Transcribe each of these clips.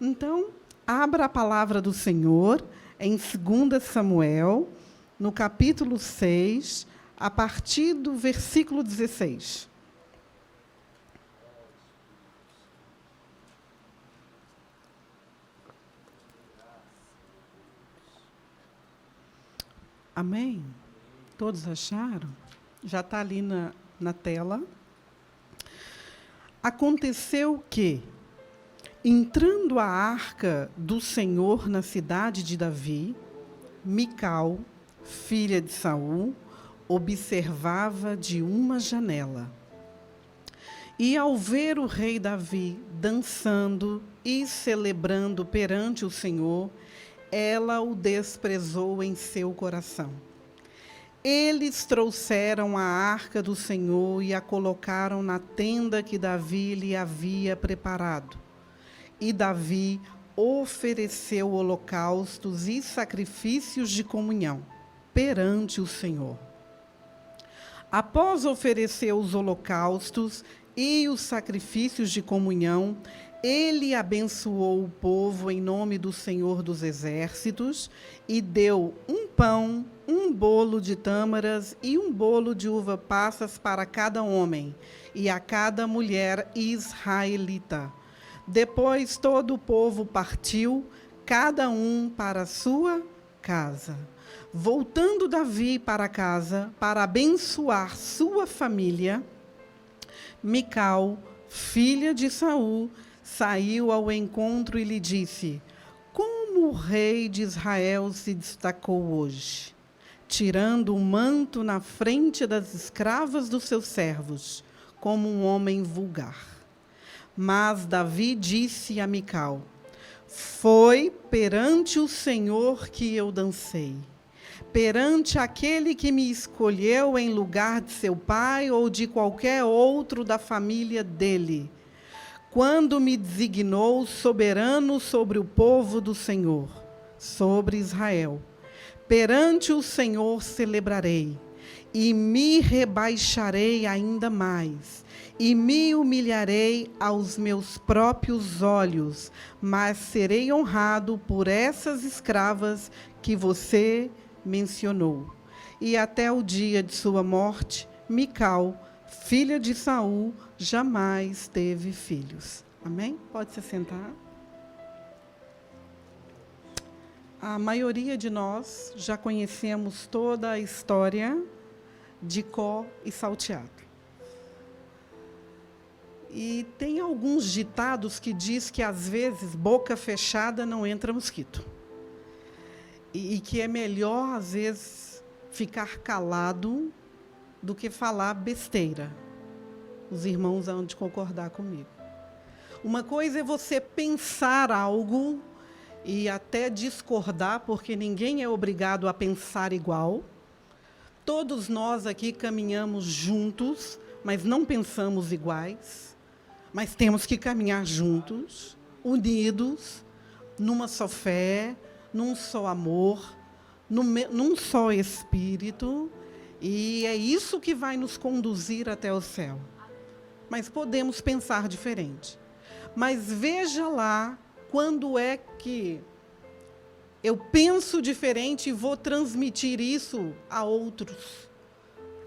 Então, abra a palavra do Senhor em 2 Samuel, no capítulo 6, a partir do versículo 16. Amém? Todos acharam? Já está ali na tela. Aconteceu que, entrando a arca do Senhor na cidade de Davi, Mical, filha de Saul, observava de uma janela. E, ao ver o rei Davi dançando e celebrando perante o Senhor, ela o desprezou em seu coração. Eles trouxeram a arca do Senhor e a colocaram na tenda que Davi lhe havia preparado. E Davi ofereceu holocaustos e sacrifícios de comunhão perante o Senhor. Após oferecer os holocaustos e os sacrifícios de comunhão, ele abençoou o povo em nome do Senhor dos Exércitos e deu um pão, um bolo de tâmaras e um bolo de uva passas para cada homem e a cada mulher israelita. Depois todo o povo partiu, cada um para a sua casa. Voltando Davi para casa para abençoar sua família, Mical, filha de Saul, saiu ao encontro e lhe disse: como o rei de Israel se destacou hoje, tirando o manto na frente das escravas dos seus servos, como um homem vulgar. Mas Davi disse a Mical: foi perante o Senhor que eu dancei, perante aquele que me escolheu em lugar de seu pai ou de qualquer outro da família dele, quando me designou soberano sobre o povo do Senhor, sobre Israel. Perante o Senhor celebrarei, e me rebaixarei ainda mais, e me humilharei aos meus próprios olhos, mas serei honrado por essas escravas que você mencionou. E até o dia de sua morte, Mical, filha de Saul, jamais teve filhos. Amém? Pode se sentar. A maioria de nós já conhecemos toda a história de Có e Salteado. E tem alguns ditados que diz que, às vezes, boca fechada não entra mosquito. E que é melhor, às vezes, ficar calado do que falar besteira. Os irmãos hão de concordar comigo. Uma coisa é você pensar algo e até discordar, porque ninguém é obrigado a pensar igual. Todos nós aqui caminhamos juntos, mas não pensamos iguais. Mas temos que caminhar juntos, unidos, numa só fé, num só amor, num só espírito, e é isso que vai nos conduzir até o céu. Mas podemos pensar diferente. Mas veja lá quando é que eu penso diferente e vou transmitir isso a outros,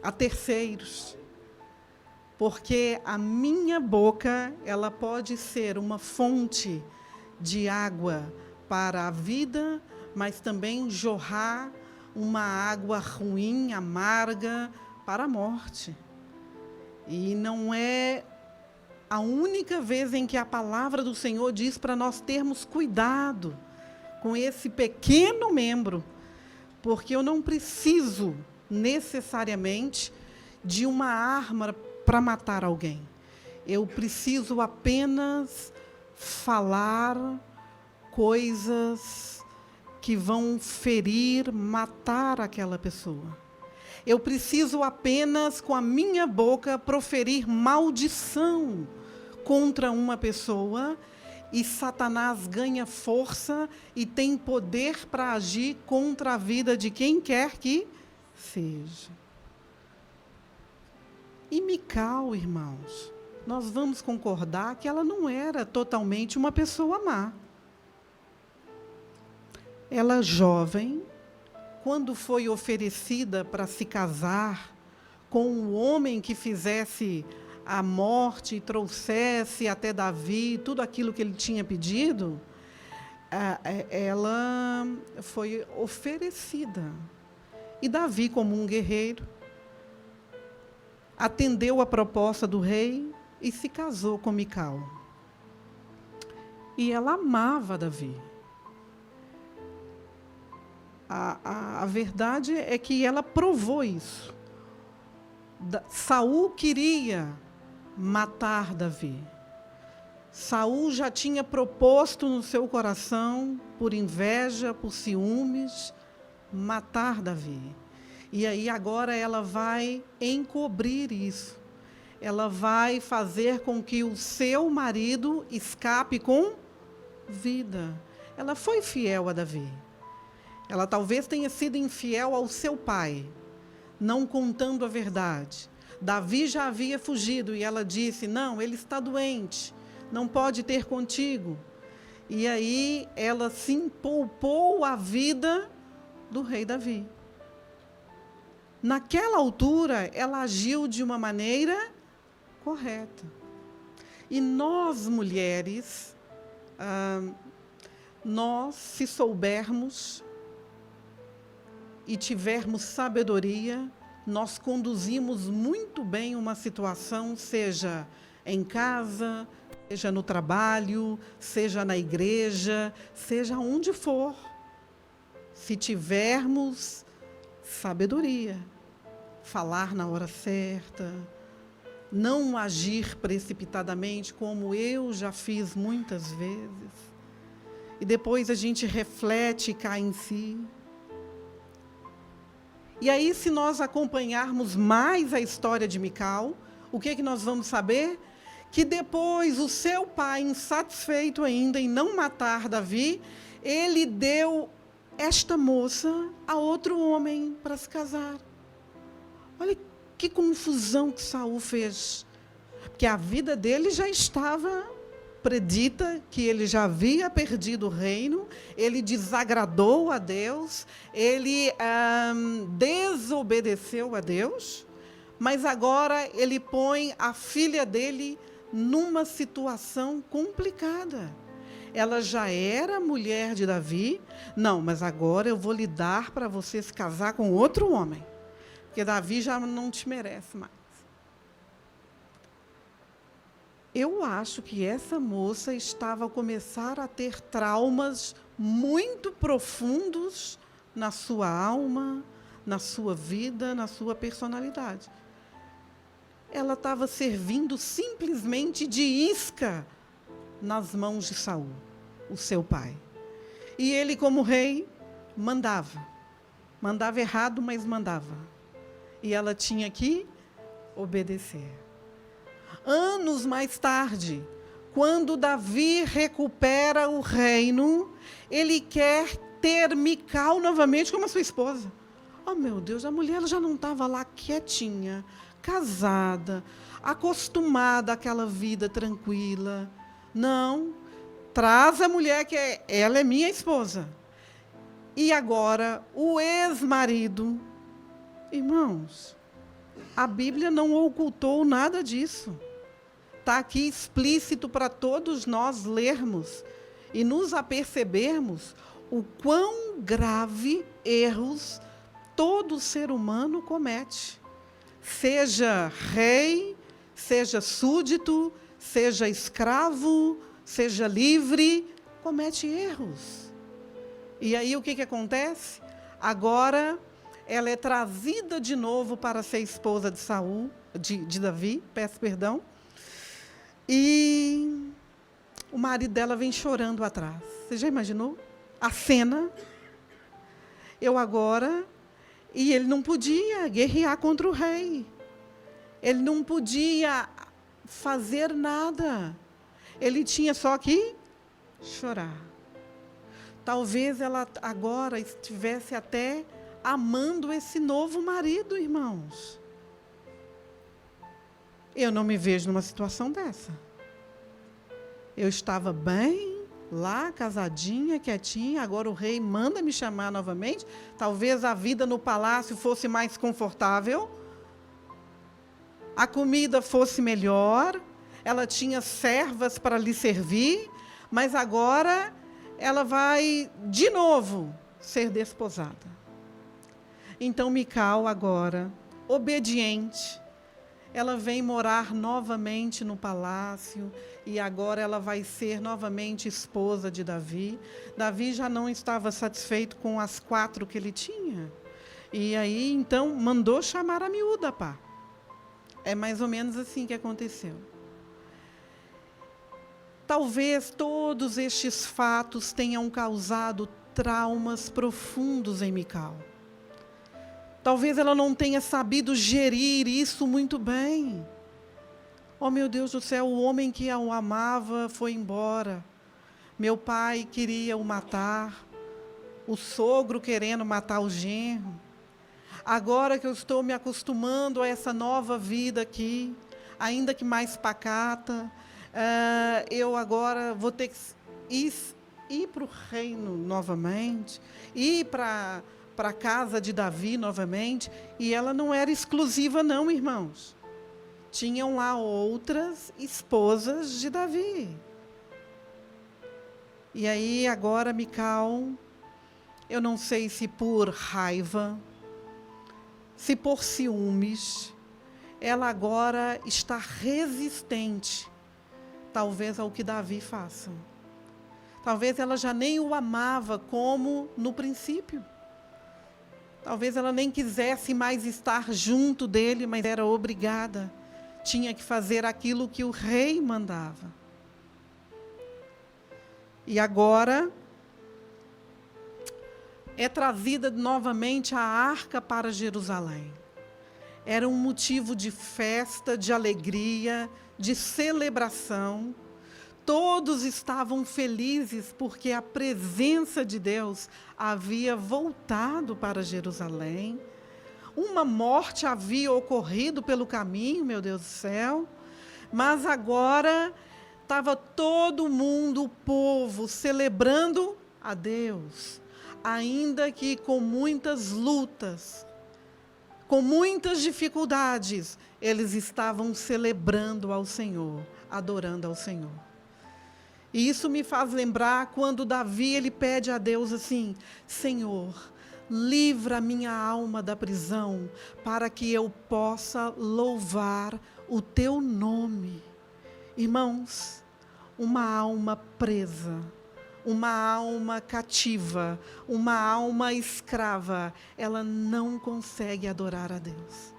a terceiros. Porque a minha boca, ela pode ser uma fonte de água para a vida, mas também jorrar uma água ruim, amarga, para a morte. E não é a única vez em que a palavra do Senhor diz para nós termos cuidado com esse pequeno membro, porque eu não preciso necessariamente de uma arma para matar alguém. Eu preciso apenas falar coisas que vão ferir, matar aquela pessoa. Eu preciso apenas, com a minha boca, proferir maldição contra uma pessoa, e Satanás ganha força e tem poder para agir contra a vida de quem quer que seja. E Mical, irmãos, nós vamos concordar que ela não era totalmente uma pessoa má. ela jovem, quando foi oferecida para se casar com um homem que fizesse a morte e trouxesse até Davi tudo aquilo que ele tinha pedido, ela foi oferecida. E Davi, como um guerreiro, atendeu a proposta do rei e se casou com Mical. E ela amava Davi. A verdade é que ela provou isso. Saul queria matar Davi. Saul já tinha proposto no seu coração, por inveja, por ciúmes, matar Davi. E aí agora ela vai encobrir isso. Ela vai fazer com que o seu marido escape com vida. Ela foi fiel a Davi. Ela talvez tenha sido infiel ao seu pai, não contando a verdade. Davi já havia fugido e ela disse, não, ele está doente, não pode ter contigo. E aí ela se poupou a vida do rei Davi. Naquela altura, ela agiu de uma maneira correta. E nós, mulheres, nós, se soubermos e tivermos sabedoria, nós conduzimos muito bem uma situação, seja em casa, seja no trabalho, seja na igreja, seja onde for. Se tivermos sabedoria, falar na hora certa, não agir precipitadamente, como eu já fiz muitas vezes, e depois a gente reflete e cai em si. E aí, se nós acompanharmos mais a história de Mical, o que nós vamos saber? Que depois o seu pai, insatisfeito ainda em não matar Davi, ele deu esta moça a outro homem para se casar. Olha que confusão que Saul fez. Porque a vida dele já estava predita, que ele já havia perdido o reino, ele desagradou a Deus, ele desobedeceu a Deus, mas agora ele põe a filha dele numa situação complicada. Ela já era mulher de Davi, não, mas agora eu vou lhe dar para você se casar com outro homem, porque Davi já não te merece mais. Eu acho que essa moça estava a começar a ter traumas muito profundos na sua alma, na sua vida, na sua personalidade. Ela estava servindo simplesmente de isca nas mãos de Saul, o seu pai. E ele, como rei, mandava. Mandava errado, mas mandava. E ela tinha que obedecer. Anos mais tarde, quando Davi recupera o reino, ele quer ter Mical novamente como a sua esposa. Oh, meu Deus, a mulher já não estava lá quietinha, casada, acostumada àquela vida tranquila. Não, traz a mulher que ela é minha esposa. E agora, o ex-marido. Irmãos, a Bíblia não ocultou nada disso. Está aqui explícito para todos nós lermos e nos apercebermos o quão grave erros todo ser humano comete. Seja rei, seja súdito, seja escravo, seja livre, comete erros. E aí o que acontece? Agora ela é trazida de novo para ser esposa de Saul, de Davi, peço perdão. E o marido dela vem chorando atrás. Você já imaginou a cena? E ele não podia guerrear contra o rei. Ele não podia fazer nada. Ele tinha só que chorar. Talvez ela agora estivesse até amando esse novo marido, irmãos. Eu não me vejo numa situação dessa. Eu estava bem, lá, casadinha, quietinha, agora o rei manda me chamar novamente. Talvez a vida no palácio fosse mais confortável, a comida fosse melhor, ela tinha servas para lhe servir, mas agora ela vai, de novo, ser desposada. Então, Mical, agora, obediente, ela vem morar novamente no palácio e agora ela vai ser novamente esposa de Davi. Davi já não estava satisfeito com as 4 que ele tinha. E aí, então, mandou chamar a miúda, pá. É mais ou menos assim que aconteceu. Talvez todos estes fatos tenham causado traumas profundos em Mical. Talvez ela não tenha sabido gerir isso muito bem. Oh, meu Deus do céu, o homem que o amava foi embora. Meu pai queria o matar. O sogro querendo matar o genro. Agora que eu estou me acostumando a essa nova vida aqui, ainda que mais pacata, eu agora vou ter que ir para o reino novamente, ir para a casa de Davi novamente. E ela não era exclusiva não, irmãos. Tinham lá outras esposas de Davi. E aí agora Mical, eu não sei se por raiva, se por ciúmes, ela agora está resistente, talvez ao que Davi faça. Talvez ela já nem o amava como no princípio. Talvez ela nem quisesse mais estar junto dele, mas era obrigada. Tinha que fazer aquilo que o rei mandava. E agora é trazida novamente a arca para Jerusalém. Era um motivo de festa, de alegria, de celebração. Todos estavam felizes porque a presença de Deus havia voltado para Jerusalém. Uma morte havia ocorrido pelo caminho, meu Deus do céu, mas agora estava todo mundo, o povo, celebrando a Deus, ainda que com muitas lutas, com muitas dificuldades, eles estavam celebrando ao Senhor, adorando ao Senhor. E isso me faz lembrar quando Davi ele pede a Deus assim: Senhor, livra minha alma da prisão, para que eu possa louvar o teu nome. Irmãos, uma alma presa, uma alma cativa, uma alma escrava, ela não consegue adorar a Deus.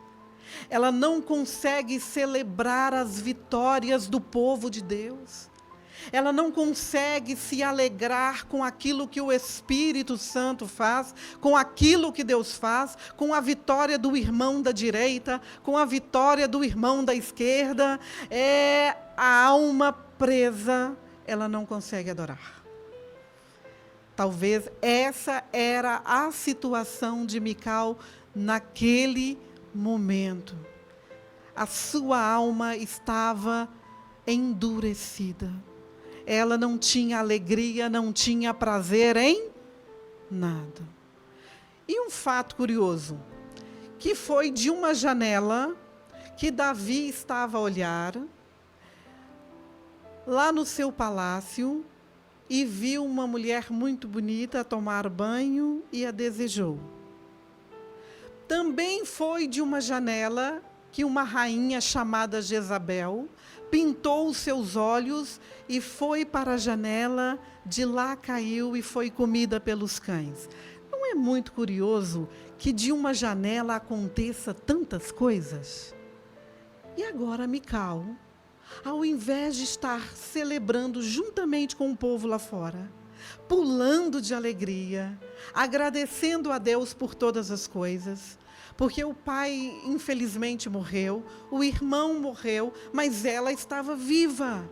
Ela não consegue celebrar as vitórias do povo de Deus. Ela não consegue se alegrar com aquilo que o Espírito Santo faz, com aquilo que Deus faz, com a vitória do irmão da direita, com a vitória do irmão da esquerda. É a alma presa, ela não consegue adorar. Talvez essa era a situação de Mical naquele momento. A sua alma estava endurecida. Ela não tinha alegria, não tinha prazer em nada. E um fato curioso, que foi de uma janela que Davi estava a olhar, lá no seu palácio, e viu uma mulher muito bonita a tomar banho e a desejou. Também foi de uma janela que uma rainha chamada Jezabel pintou os seus olhos e foi para a janela, de lá caiu e foi comida pelos cães. Não é muito curioso que de uma janela aconteça tantas coisas? E agora Mical, ao invés de estar celebrando juntamente com o povo lá fora, pulando de alegria, agradecendo a Deus por todas as coisas, porque o pai infelizmente morreu, o irmão morreu, mas ela estava viva.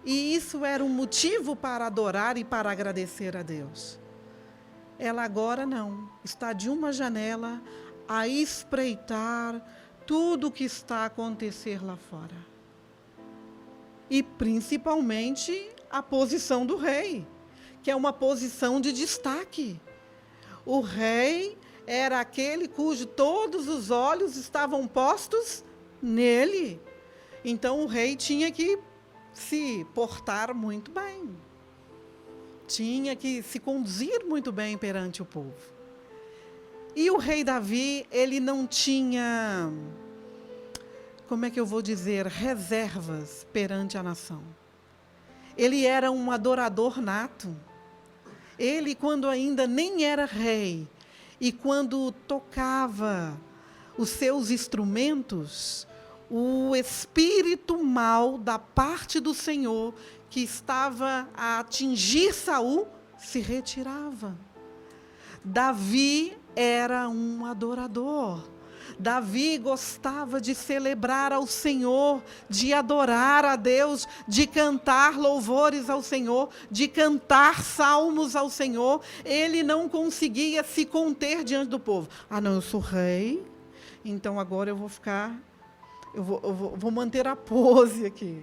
E isso era um motivo para adorar e para agradecer a Deus. Ela agora não, está de uma janela a espreitar tudo o que está a acontecer lá fora. E principalmente a posição do rei, que é uma posição de destaque. O rei era aquele cujo todos os olhos estavam postos nele. Então, o rei tinha que se portar muito bem. Tinha que se conduzir muito bem perante o povo. E o rei Davi, ele não tinha, como é que eu vou dizer, reservas perante a nação. Ele era um adorador nato. Ele, quando ainda nem era rei, e quando tocava os seus instrumentos, o espírito mau da parte do Senhor, que estava a atingir Saul, se retirava. Davi era um adorador. Davi gostava de celebrar ao Senhor, de adorar a Deus, de cantar louvores ao Senhor, de cantar salmos ao Senhor. Ele não conseguia se conter diante do povo. Ah, não, eu sou rei, então agora eu vou ficar, eu vou manter a pose aqui.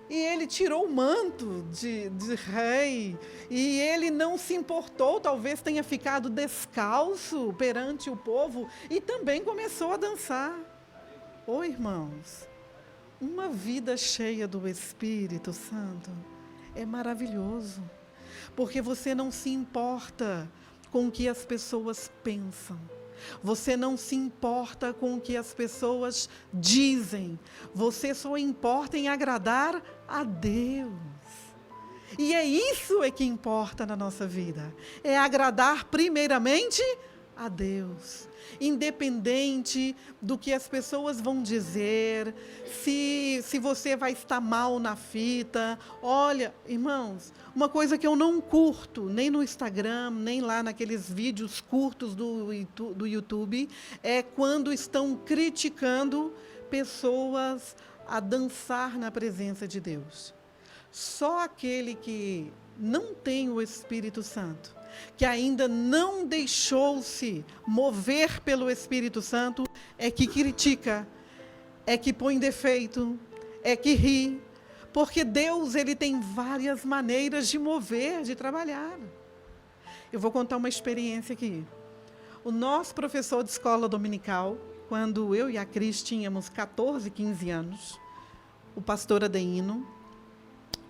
E ele tirou o manto de rei, e ele não se importou, talvez tenha ficado descalço perante o povo, e também começou a dançar. Ô, irmãos, uma vida cheia do Espírito Santo é maravilhoso, porque você não se importa com o que as pessoas pensam. Você não se importa com o que as pessoas dizem. Você só importa em agradar a Deus. E é isso que importa na nossa vida. É agradar primeiramente a Deus. Independente do que as pessoas vão dizer, se você vai estar mal na fita. Olha, irmãos, uma coisa que eu não curto, nem no Instagram, nem lá naqueles vídeos curtos do YouTube, é quando estão criticando pessoas a dançar na presença de Deus. Só aquele que não tem o Espírito Santo, que ainda não deixou-se mover pelo Espírito Santo, é que critica, é que põe defeito, é que ri, porque Deus, ele tem várias maneiras de mover, de trabalhar. Eu vou contar uma experiência aqui. O nosso professor de escola dominical, quando eu e a Cris tínhamos 14, 15 anos, o pastor Adeino,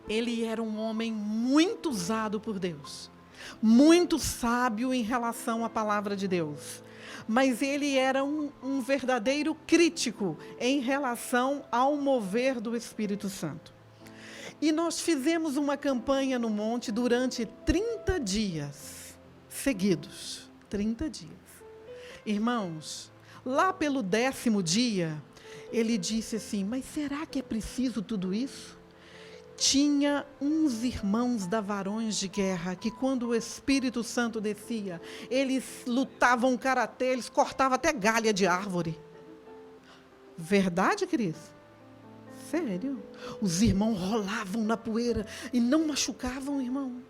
ele era um homem muito usado por Deus, muito sábio em relação à palavra de Deus, mas ele era um verdadeiro crítico em relação ao mover do Espírito Santo. E nós fizemos uma campanha no monte durante 30 dias seguidos. 30 dias. Irmãos, lá pelo 10º dia, ele disse assim, mas será que é preciso tudo isso? Tinha uns irmãos da Varões de Guerra, que quando o Espírito Santo descia, eles lutavam karatê, eles cortavam até galha de árvore. Verdade, Cris? Sério? Os irmãos rolavam na poeira e não machucavam o irmão.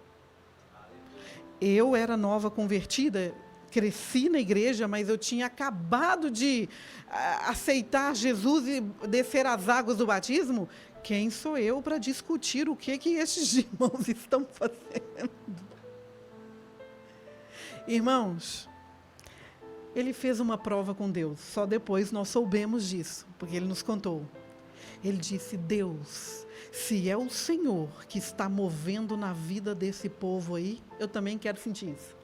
Eu era nova convertida, cresci na igreja, mas eu tinha acabado de aceitar Jesus e descer as águas do batismo. Quem sou eu para discutir o que esses irmãos estão fazendo? Irmãos, ele fez uma prova com Deus, só depois nós soubemos disso, porque ele nos contou. Ele disse, Deus, se é o Senhor que está movendo na vida desse povo aí, eu também quero sentir isso.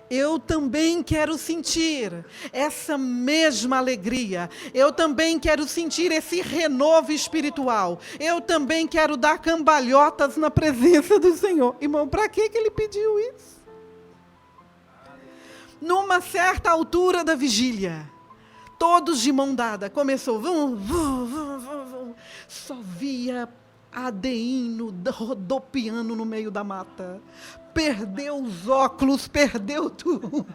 Eu também quero sentir essa mesma alegria. Eu também quero sentir esse renovo espiritual. Eu também quero dar cambalhotas na presença do Senhor. Irmão, para que ele pediu isso? Numa certa altura da vigília, todos de mão dada, começou, só via Adeino rodopiando no meio da mata. Perdeu os óculos, perdeu tudo.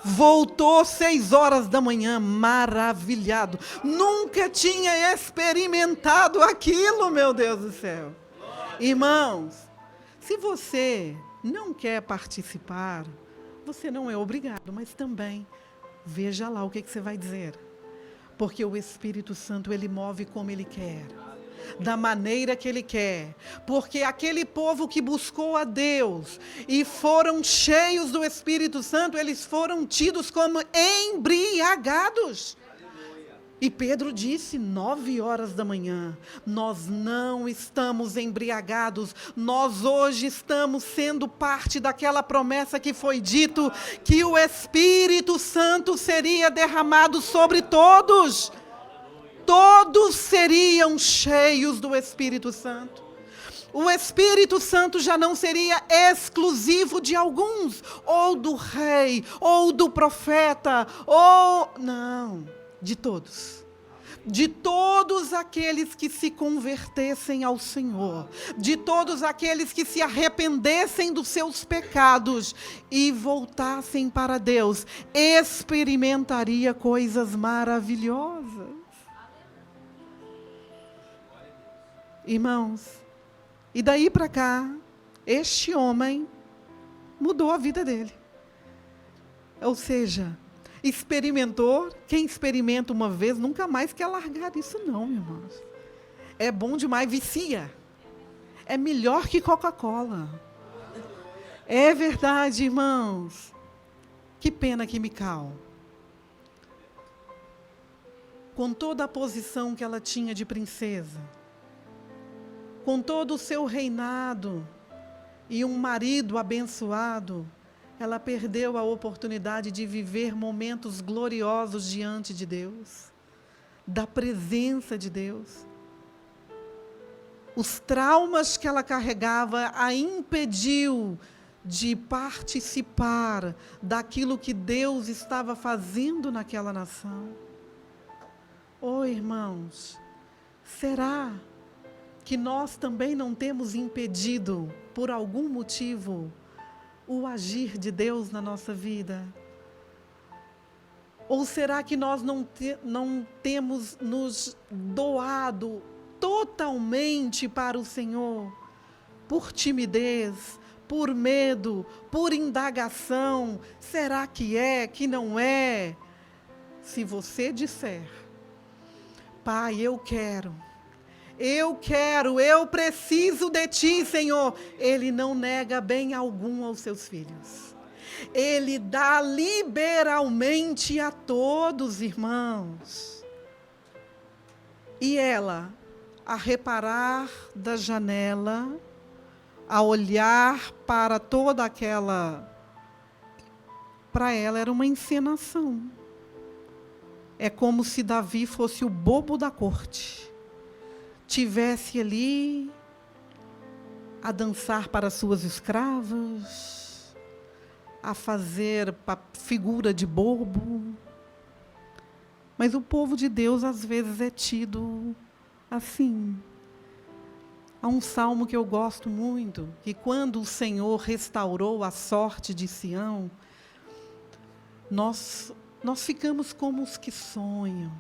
Voltou 6 horas da manhã, maravilhado. Nunca tinha experimentado aquilo, meu Deus do céu. Irmãos, se você não quer participar, você não é obrigado, mas também veja lá o que você vai dizer. Porque o Espírito Santo, ele move como ele quer. da maneira que Ele quer. Porque aquele povo que buscou a Deus e foram cheios do Espírito Santo, eles foram tidos como embriagados. E Pedro disse, 9 horas da manhã, nós não estamos embriagados, nós hoje estamos sendo parte daquela promessa que foi dito, que o Espírito Santo seria derramado sobre todos. Todos seriam cheios do Espírito Santo. O Espírito Santo já não seria exclusivo de alguns, ou do rei, ou do profeta, ou... Não, de todos. De todos aqueles que se convertessem ao Senhor, de todos aqueles que se arrependessem dos seus pecados e voltassem para Deus, experimentaria coisas maravilhosas. Irmãos, e daí para cá, este homem mudou a vida dele. Ou seja, experimentou, quem experimenta uma vez nunca mais quer largar isso não, irmãos. É bom demais, vicia. É melhor que Coca-Cola. É verdade, irmãos. Que pena que Mical, com toda a posição que ela tinha de princesa, com todo o seu reinado e um marido abençoado, ela perdeu a oportunidade de viver momentos gloriosos diante de Deus, da presença de Deus. Os traumas que ela carregava a impediu de participar daquilo que Deus estava fazendo naquela nação. Oh, irmãos, será que nós também não temos impedido, por algum motivo, o agir de Deus na nossa vida? Ou será que nós não temos nos doado totalmente para o Senhor, por timidez, por medo, por indagação? Será que é, que não é? Se você disser, Pai, eu preciso de Ti, Senhor. Ele não nega bem algum aos seus filhos. Ele dá liberalmente a todos, irmãos. E ela, a reparar da janela, a olhar para toda aquela... Para ela era uma encenação. É como se Davi fosse o bobo da corte. Tivesse ali a dançar para suas escravas, a fazer figura de bobo. Mas o povo de Deus às vezes é tido assim. Há um salmo que eu gosto muito, que quando o Senhor restaurou a sorte de Sião, nós ficamos como os que sonham.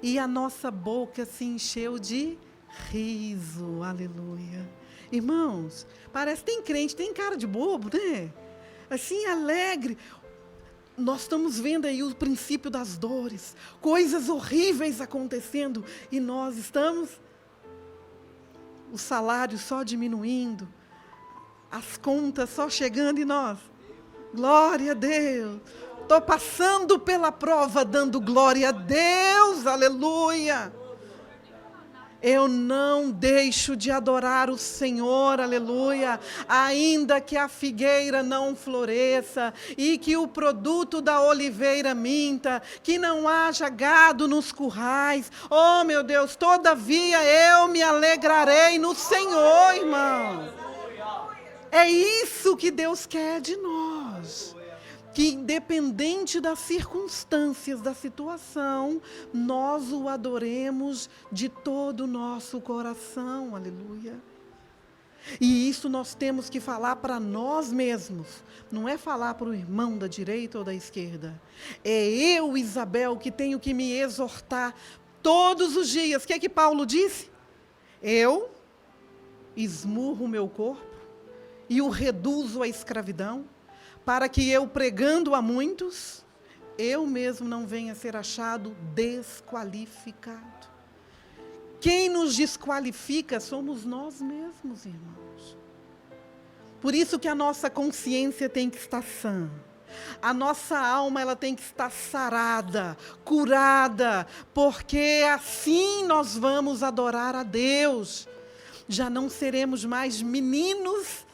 E a nossa boca se encheu de riso, aleluia. Irmãos, parece que tem crente, tem cara de bobo, né? Assim, alegre. Nós estamos vendo aí o princípio das dores, coisas horríveis acontecendo, e nós estamos, o salário só diminuindo, as contas só chegando, e nós, glória a Deus. Estou passando pela prova, dando glória a Deus, aleluia. Eu não deixo de adorar o Senhor, aleluia, ainda que a figueira não floresça e que o produto da oliveira minta, que não haja gado nos currais. Oh, meu Deus, todavia eu me alegrarei no Senhor, irmão. É isso que Deus quer de nós. Que independente das circunstâncias, da situação, nós o adoremos de todo o nosso coração, aleluia. E isso nós temos que falar para nós mesmos, não é falar para o irmão da direita ou da esquerda. É eu, Isabel, que tenho que me exortar todos os dias. O que é que Paulo disse? Eu esmurro o meu corpo e o reduzo à escravidão, para que eu, pregando a muitos, eu mesmo não venha a ser achado desqualificado. Quem nos desqualifica somos nós mesmos, irmãos. Por isso que a nossa consciência tem que estar sã. A nossa alma, ela tem que estar sarada, curada, porque assim nós vamos adorar a Deus. Já não seremos mais meninos,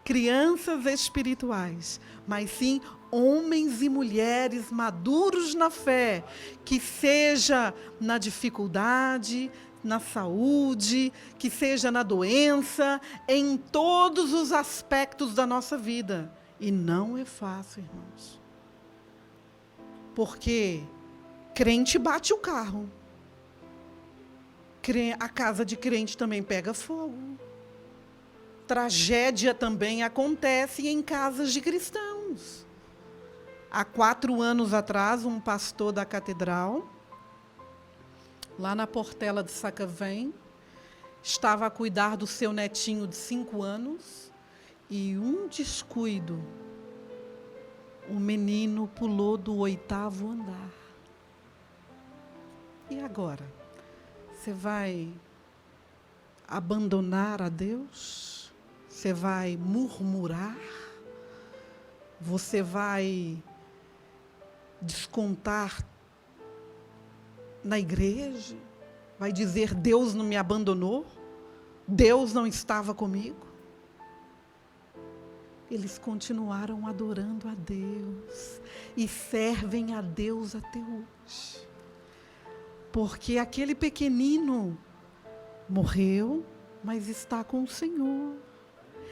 crianças espirituais, mas sim homens e mulheres maduros na fé, que seja na dificuldade, na saúde, que seja na doença, em todos os aspectos da nossa vida. E não é fácil, irmãos. Porque crente bate o carro. A casa de crente também pega fogo. Tragédia também acontece em casas de cristãos. Há 4 anos atrás, um pastor da catedral, lá na Portela de Sacavém, estava a cuidar do seu netinho de 5 anos e um descuido, o menino pulou do 8º andar. E agora? Você vai abandonar a Deus? Você vai murmurar? Você vai descontar na igreja? Vai dizer, Deus não me abandonou? Deus não estava comigo? Eles continuaram adorando a Deus e servem a Deus até hoje. Porque aquele pequenino morreu, mas está com o Senhor.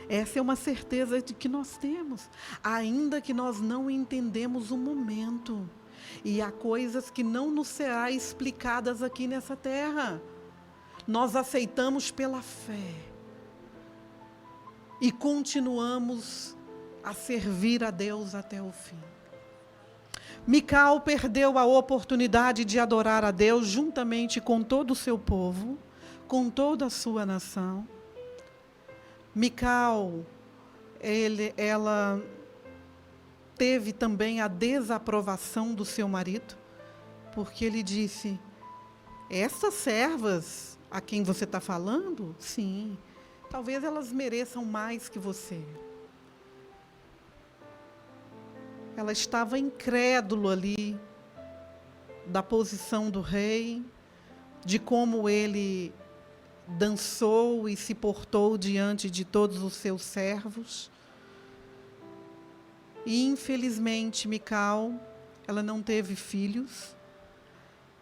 Essa é uma certeza de que nós temos, ainda que nós não entendemos o momento. E há coisas que não nos serão explicadas aqui nessa terra. Nós aceitamos pela fé. E continuamos a servir a Deus até o fim. Mical perdeu a oportunidade de adorar a Deus juntamente com todo o seu povo, com toda a sua nação. Mical, ela teve também a desaprovação do seu marido, porque ele disse, essas servas a quem você está falando, sim, talvez elas mereçam mais que você. Ela estava incrédula ali da posição do rei, de como ele dançou e se portou diante de todos os seus servos. E, infelizmente, Mical, ela não teve filhos.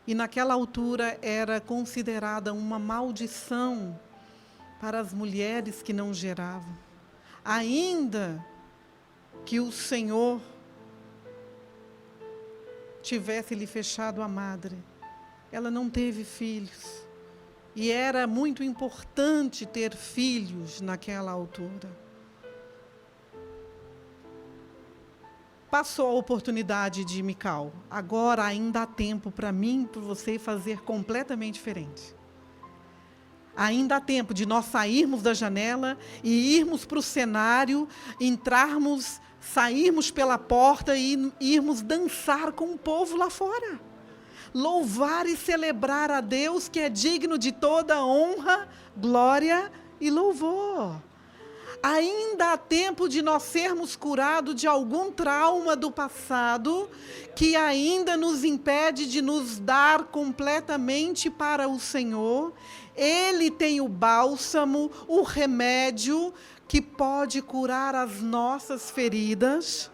E, naquela altura, era considerada uma maldição para as mulheres que não geravam. Ainda que o Senhor tivesse lhe fechado a madre, ela não teve filhos. E era muito importante ter filhos naquela altura. Passou a oportunidade de Mical. Agora ainda há tempo para mim, para você fazer completamente diferente. Ainda há tempo de nós sairmos da janela e irmos para o cenário, sairmos pela porta e irmos dançar com o povo lá fora. Louvar e celebrar a Deus, que é digno de toda honra, glória e louvor. Ainda há tempo de nós sermos curados de algum trauma do passado que ainda nos impede de nos dar completamente para o Senhor. Ele tem o bálsamo, o remédio que pode curar as nossas feridas.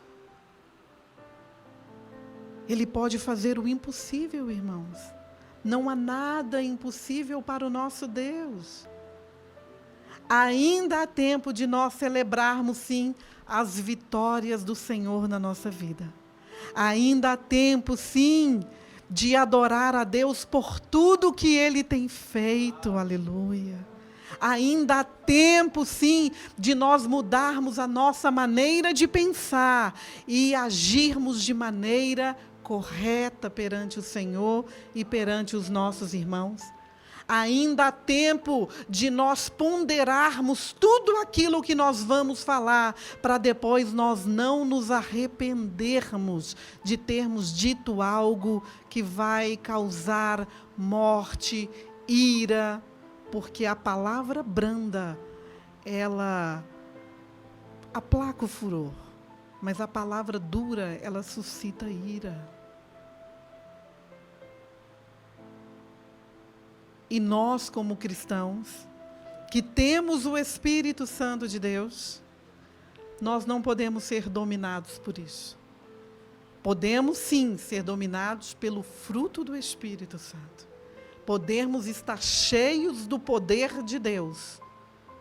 Ele pode fazer o impossível, irmãos. Não há nada impossível para o nosso Deus. Ainda há tempo de nós celebrarmos, sim, as vitórias do Senhor na nossa vida. Ainda há tempo, sim, de adorar a Deus por tudo que Ele tem feito. Aleluia. Ainda há tempo, sim, de nós mudarmos a nossa maneira de pensar e agirmos de maneira correta perante o Senhor e perante os nossos irmãos. Ainda há tempo de nós ponderarmos tudo aquilo que nós vamos falar, para depois nós não nos arrependermos de termos dito algo que vai causar morte ira, porque a palavra branda, ela aplaca o furor, mas a palavra dura, ela suscita ira. E nós, como cristãos, que temos o Espírito Santo de Deus, nós não podemos ser dominados por isso. Podemos, sim, ser dominados pelo fruto do Espírito Santo. Podemos estar cheios do poder de Deus,